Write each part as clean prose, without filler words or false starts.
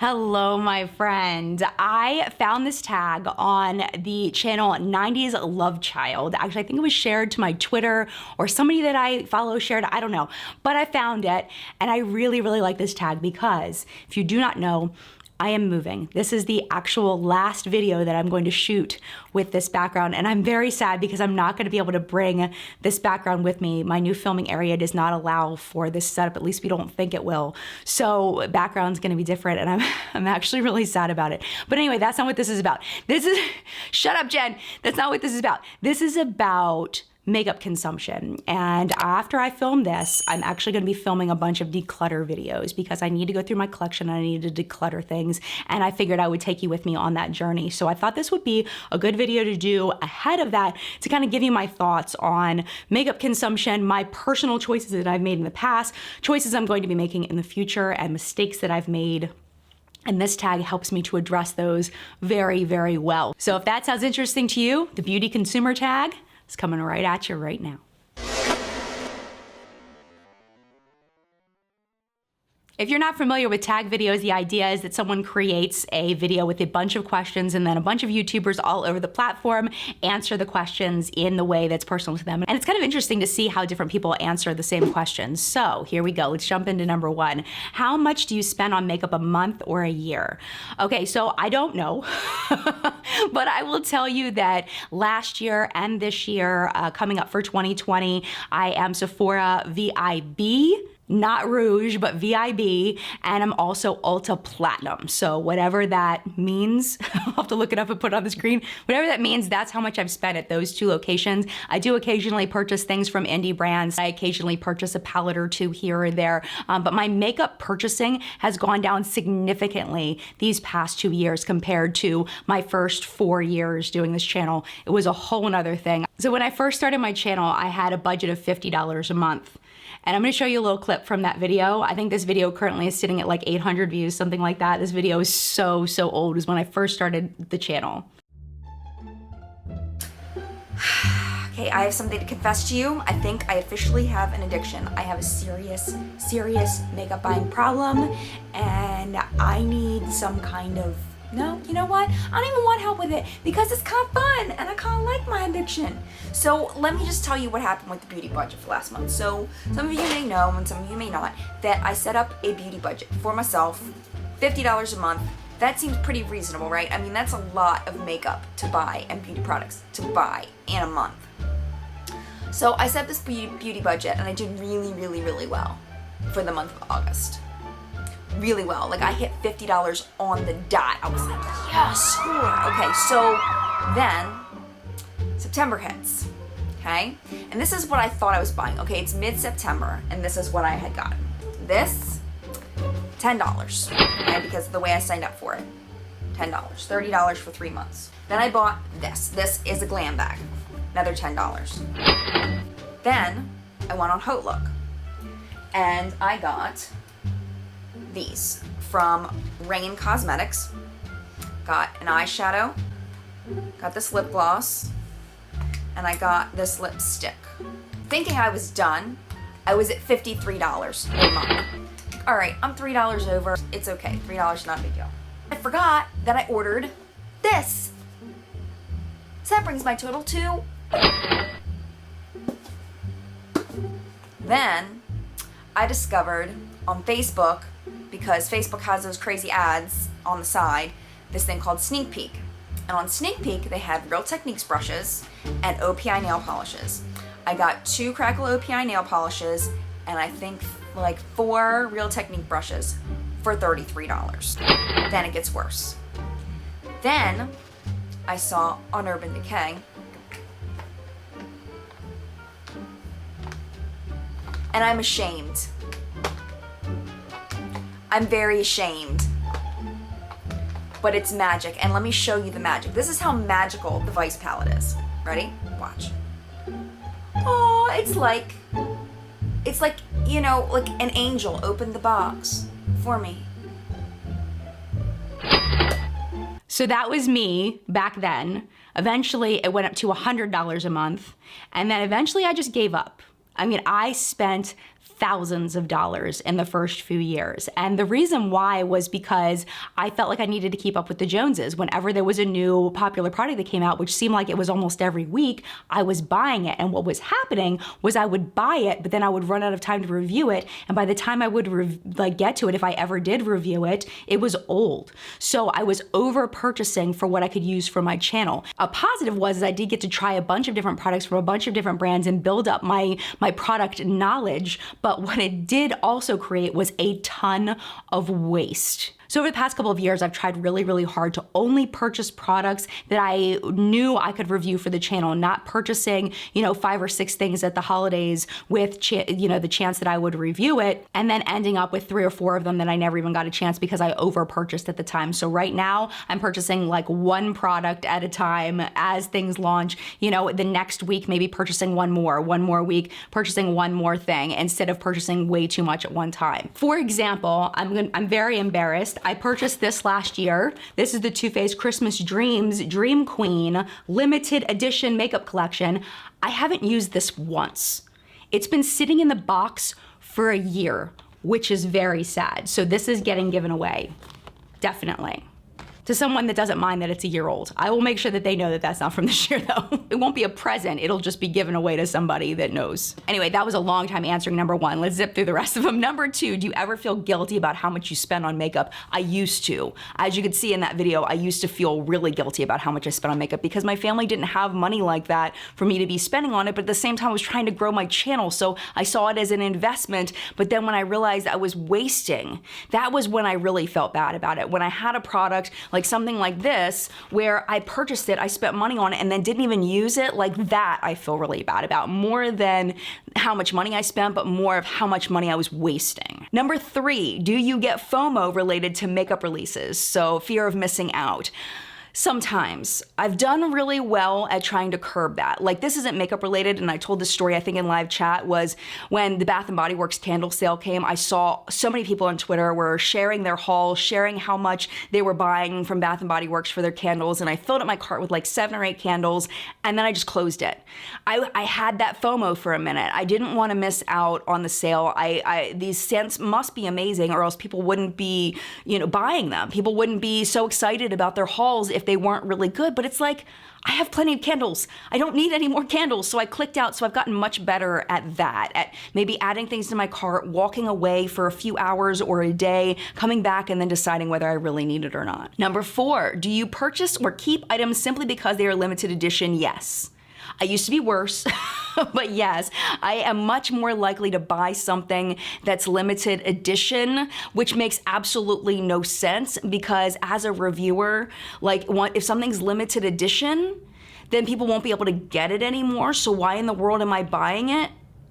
Hello, my friend. I found this tag on the channel 90s Love Child. Actually, I think it was shared to my Twitter or somebody that I follow shared, I don't know. But I found it and I really like this tag because if you do not know, I am moving. This is the actual last video that I'm going to shoot with this background, and I'm very sad because I'm not going to be able to bring this background with me. My new filming area does not allow for this setup, at least we don't think it will. So background's going to be different, and I'm actually really sad about it. But anyway, that's not what this is about. This is, shut up, Jen. That's not what this is about. This is about makeup consumption. And after I film this, I'm actually gonna be filming a bunch of declutter videos because I need to go through my collection and I need to declutter things. And I figured I would take you with me on that journey. So I thought this would be a good video to do ahead of that to kind of give you my thoughts on makeup consumption, my personal choices that I've made in the past, choices I'm going to be making in the future, and mistakes that I've made. And this tag helps me to address those very well. So if that sounds interesting to you, the beauty consumer tag, it's coming right at you right now. If you're not familiar with tag videos, the idea is that someone creates a video with a bunch of questions and then a bunch of YouTubers all over the platform answer the questions in the way that's personal to them. And it's kind of interesting to see how different people answer the same questions. So here we go, let's jump into number one. How much do you spend on makeup a month or a year? Okay, so I don't know, but I will tell you that last year and this year, coming up for 2020, I am Sephora VIB. Not Rouge, but VIB, and I'm also Ulta Platinum. So whatever that means, I'll have to look it up and put it on the screen. Whatever that means, that's how much I've spent at those two locations. I do occasionally purchase things from indie brands. I occasionally purchase a palette or two here or there, but my makeup purchasing has gone down significantly these past 2 years compared to my first 4 years doing this channel. It was a whole nother thing. So when I first started my channel, I had a budget of $50 a month. And I'm gonna show you a little clip from that video. I think this video currently is sitting at like 800 views, something like that. This video is so old. It was when I first started the channel. Okay, I have something to confess to you. I think I officially have an addiction. I have a serious makeup buying problem, and I need some kind of, no, you know what? I don't even want help with it because it's kind of fun and I kind of like my addiction. So let me just tell you what happened with the beauty budget for last month. So some of you may know and some of you may not that I set up a beauty budget for myself, $50 a month. That seems pretty reasonable, right? I mean, that's a lot of makeup to buy and beauty products to buy in a month. So I set this beauty budget and I did really well for the month of August. Really well. Like I hit $50 on the dot. I was like, yes, score. Okay, so then September hits, okay? And this is what I thought I was buying. Okay, it's mid-September and this is what I had gotten. This, $10, okay, because of the way I signed up for it. $10, $30 for 3 months. Then I bought this. This is a glam bag, another $10. Then I went on Hotlook and I got these from Rain Cosmetics. Got an eyeshadow, got this lip gloss, and I got this lipstick. Thinking I was done, I was at $53 a month. All right, I'm $3 over. It's okay, $3 is not a big deal. I forgot that I ordered this. So that brings my total to. Then I discovered on Facebook, because Facebook has those crazy ads on the side, this thing called Sneak Peek. And on Sneak Peek, they have Real Techniques brushes and OPI nail polishes. I got 2 Crackle OPI nail polishes and I think like 4 Real Technique brushes for $33. Then it gets worse. Then I saw on Urban Decay, and I'm ashamed. I'm very ashamed, but it's magic, and let me show you the magic. This is how magical the Vice palette is. Ready? Watch. Oh, it's like, you know, like an angel opened the box for me. So that was me back then. Eventually it went up to $100 a month, and then eventually I just gave up. I mean, I spent thousands of dollars in the first few years. And the reason why was because I felt like I needed to keep up with the Joneses. Whenever there was a new popular product that came out, which seemed like it was almost every week, I was buying it. And what was happening was I would buy it, but then I would run out of time to review it. And by the time I would get to it, if I ever did review it, it was old. So I was over purchasing for what I could use for my channel. A positive was I did get to try a bunch of different products from a bunch of different brands and build up my product knowledge. But what it did also create was a ton of waste. So over the past couple of years, I've tried really, really hard to only purchase products that I knew I could review for the channel, not purchasing, 5 or 6 things at the holidays with, the chance that I would review it, and then ending up with 3 or 4 of them that I never even got a chance because I over purchased at the time. So right now, I'm purchasing like one product at a time as things launch. The next week, maybe purchasing one more week, purchasing one more thing instead of purchasing way too much at one time. For example, I'm very embarrassed. I purchased this last year. This is the Too Faced Christmas Dreams Dream Queen limited edition makeup collection. I haven't used this once. It's been sitting in the box for a year, which is very sad. So this is getting given away, definitely. To someone that doesn't mind that it's a year old. I will make sure that they know that that's not from this year though. It won't be a present, it'll just be given away to somebody that knows. Anyway, that was a long time answering number 1. Let's zip through the rest of them. Number 2, do you ever feel guilty about how much you spend on makeup? I used to. As you could see in that video, I used to feel really guilty about how much I spent on makeup because my family didn't have money like that for me to be spending on it, but at the same time I was trying to grow my channel, so I saw it as an investment, but then when I realized I was wasting, that was when I really felt bad about it. When I had a product like something like this, where I purchased it, I spent money on it, and then didn't even use it, like that I feel really bad about. More than how much money I spent, but more of how much money I was wasting. Number 3, do you get FOMO related to makeup releases? So fear of missing out. Sometimes. I've done really well at trying to curb that. Like, this isn't makeup related, and I told this story I think in live chat, was when the Bath & Body Works candle sale came, I saw so many people on Twitter were sharing their hauls, sharing how much they were buying from Bath & Body Works for their candles, and I filled up my cart with like 7 or 8 candles, and then I just closed it. I had that FOMO for a minute. I didn't want to miss out on the sale. These scents must be amazing, or else people wouldn't be, buying them. People wouldn't be so excited about their hauls if they weren't really good, but it's like, I have plenty of candles. I don't need any more candles. So I clicked out. So I've gotten much better at that, at maybe adding things to my cart, walking away for a few hours or a day, coming back and then deciding whether I really need it or not. Number 4, do you purchase or keep items simply because they are limited edition? Yes. I used to be worse, but yes, I am much more likely to buy something that's limited edition, which makes absolutely no sense because as a reviewer, like if something's limited edition, then people won't be able to get it anymore. So why in the world am I buying it?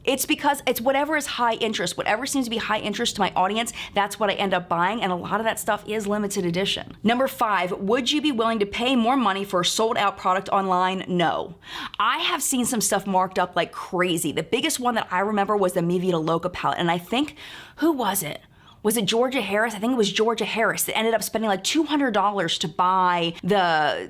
It's because it's whatever is high interest, whatever seems to be high interest to my audience, that's what I end up buying, and a lot of that stuff is limited edition. Number 5, would you be willing to pay more money for a sold out product online? No. I have seen some stuff marked up like crazy. The biggest one that I remember was the Mi Vida Loca palette, and I think, who was it? Was it Georgia Harris? I think it was Georgia Harris that ended up spending like $200 to buy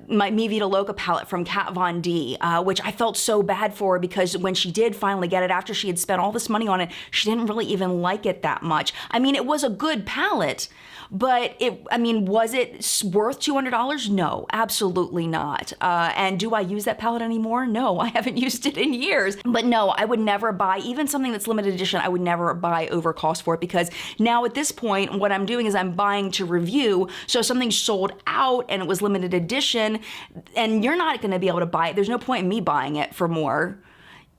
my Mi Vida Loca palette from Kat Von D, which I felt so bad for because when she did finally get it after she had spent all this money on it, she didn't really even like it that much. I mean, it was a good palette, but was it worth $200? No, absolutely not. And do I use that palette anymore? No, I haven't used it in years. But no, I would never buy, even something that's limited edition, I would never buy over cost for it because now at this point, what I'm doing is I'm buying to review. So if something's sold out and it was limited edition and you're not gonna be able to buy it, there's no point in me buying it for more.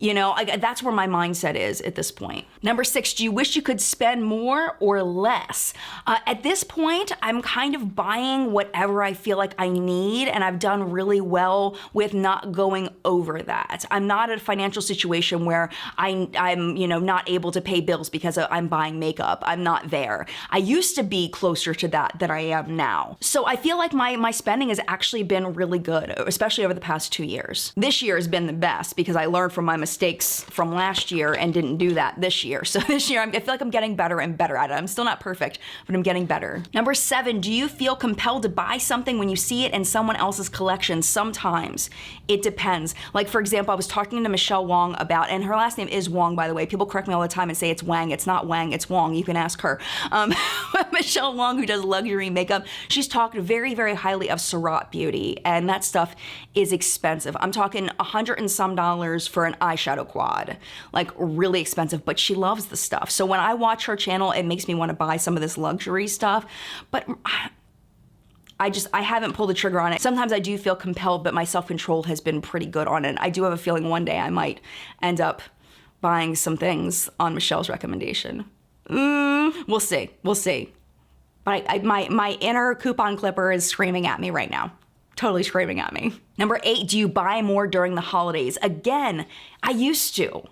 That's where my mindset is at this point. Number 6, do you wish you could spend more or less? At this point, I'm kind of buying whatever I feel like I need, and I've done really well with not going over that. I'm not at a financial situation where I'm not able to pay bills because I'm buying makeup. I'm not there. I used to be closer to that than I am now. So I feel like my spending has actually been really good, especially over the past 2 years. This year has been the best because I learned from my mistakes mistakes from last year and didn't do that this year. So this year, I feel like I'm getting better and better at it. I'm still not perfect, but I'm getting better. Number 7, do you feel compelled to buy something when you see it in someone else's collection? Sometimes. It depends. Like, for example, I was talking to Michelle Wong about, and her last name is Wong, by the way. People correct me all the time and say it's Wang. It's not Wang, it's Wong. You can ask her. Michelle Wong, who does luxury makeup, she's talked very, very highly of Surat Beauty, and that stuff is expensive. I'm talking $100 and some for an eyeshadow quad, like really expensive, but she loves the stuff. So when I watch her channel, it makes me want to buy some of this luxury stuff, but I haven't pulled the trigger on it. Sometimes I do feel compelled, but my self-control has been pretty good on it. I do have a feeling one day I might end up buying some things on Michelle's recommendation. We'll see, we'll see. But my inner coupon clipper is screaming at me right now. Totally screaming at me. Number 8, do you buy more during the holidays? Again, I used to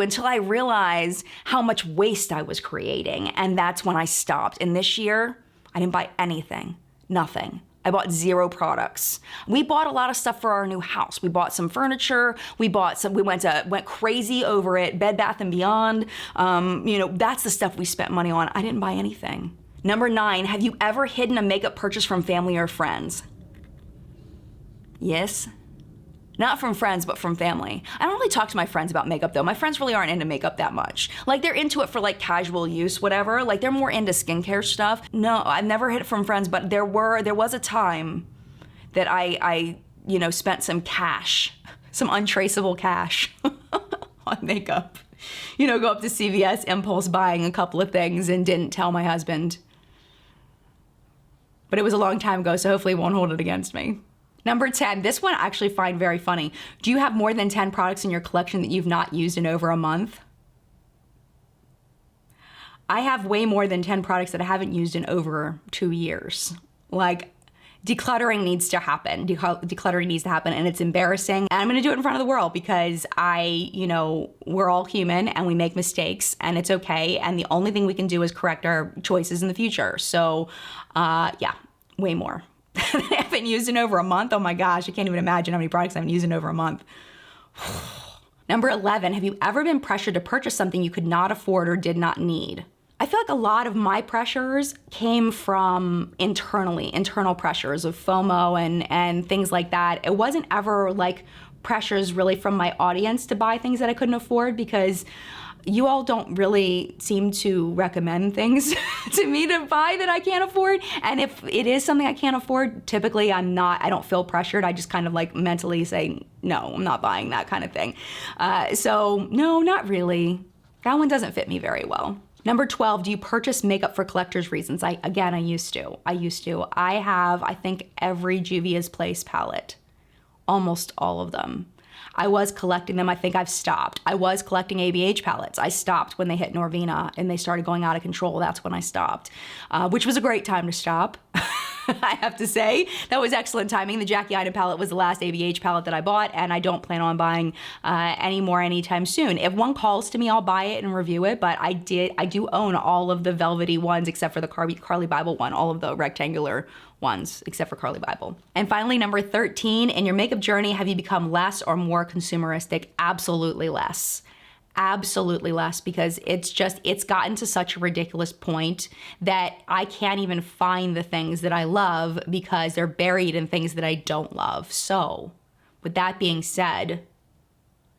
until I realized how much waste I was creating, and that's when I stopped. And this year, I didn't buy anything, nothing. I bought 0 products. We bought a lot of stuff for our new house. We bought some furniture. We went crazy over it. Bed Bath & Beyond. That's the stuff we spent money on. I didn't buy anything. Number 9, have you ever hidden a makeup purchase from family or friends? Yes. Not from friends, but from family. I don't really talk to my friends about makeup though. My friends really aren't into makeup that much. Like, they're into it for like casual use, whatever. Like, they're more into skincare stuff. No, I've never hid it from friends, but there was a time that I spent some cash, some untraceable cash on makeup. Go up to CVS, impulse buying a couple of things and didn't tell my husband. But it was a long time ago, so hopefully he won't hold it against me. Number 10, this one I actually find very funny. Do you have more than 10 products in your collection that you've not used in over a month? I have way more than 10 products that I haven't used in over 2 years. Like, decluttering needs to happen. Decluttering needs to happen, and it's embarrassing. And I'm gonna do it in front of the world because we're all human and we make mistakes, and it's okay. And the only thing we can do is correct our choices in the future. So, yeah, way more. I haven't used in over a month. Oh my gosh, I can't even imagine how many products I haven't used in over a month. Number 11, have you ever been pressured to purchase something you could not afford or did not need? I feel like a lot of my pressures came from internal pressures of FOMO and things like that. It wasn't ever like pressures really from my audience to buy things that I couldn't afford, because you all don't really seem to recommend things to me to buy that I can't afford. And if it is something I can't afford, typically I don't feel pressured. I just kind of like mentally say, no, I'm not buying that kind of thing. So no, not really. That one doesn't fit me very well. Number 12, do you purchase makeup for collector's reasons? I used to. I have, I think, every Juvia's Place palette. Almost all of them. I was collecting them. I think I've stopped. I was collecting ABH palettes. I stopped when they hit Norvina and they started going out of control. That's when I stopped, which was a great time to stop. I have to say, that was excellent timing. The Jackie Ina palette was the last ABH palette that I bought, and I don't plan on buying any more anytime soon. If one calls to me, I'll buy it and review it, but I do own all of the velvety ones except for the Carly Bible one, all of the rectangular ones except for Carly Bible. And finally, number 13, in your makeup journey, have you become less or more consumeristic? Absolutely less. Absolutely less, because it's gotten to such a ridiculous point that I can't even find the things that I love because they're buried in things that I don't love. So with that being said,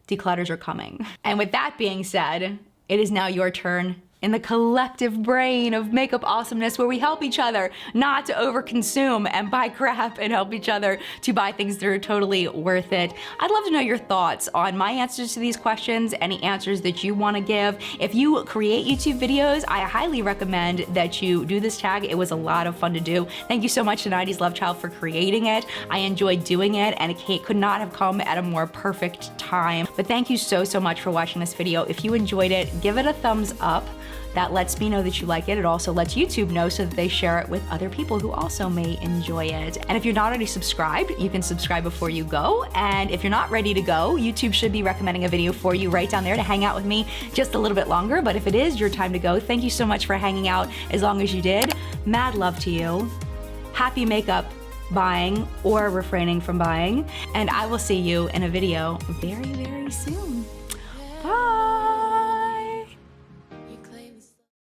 declutters are coming. And with that being said, it is now your turn in the collective brain of makeup awesomeness, where we help each other not to overconsume and buy crap, and help each other to buy things that are totally worth it. I'd love to know your thoughts on my answers to these questions, any answers that you want to give. If you create YouTube videos, I highly recommend that you do this tag. It was a lot of fun to do. Thank you so much to 90s Love Child for creating it. I enjoyed doing it, and it could not have come at a more perfect time. But thank you so much for watching this video. If you enjoyed it, give it a thumbs up. That lets me know that you like it. It also lets YouTube know so that they share it with other people who also may enjoy it. And if you're not already subscribed, you can subscribe before you go. And if you're not ready to go, YouTube should be recommending a video for you right down there to hang out with me just a little bit longer. But if it is your time to go, thank you so much for hanging out as long as you did. Mad love to you. Happy makeup buying or refraining from buying. And I will see you in a video very, very soon.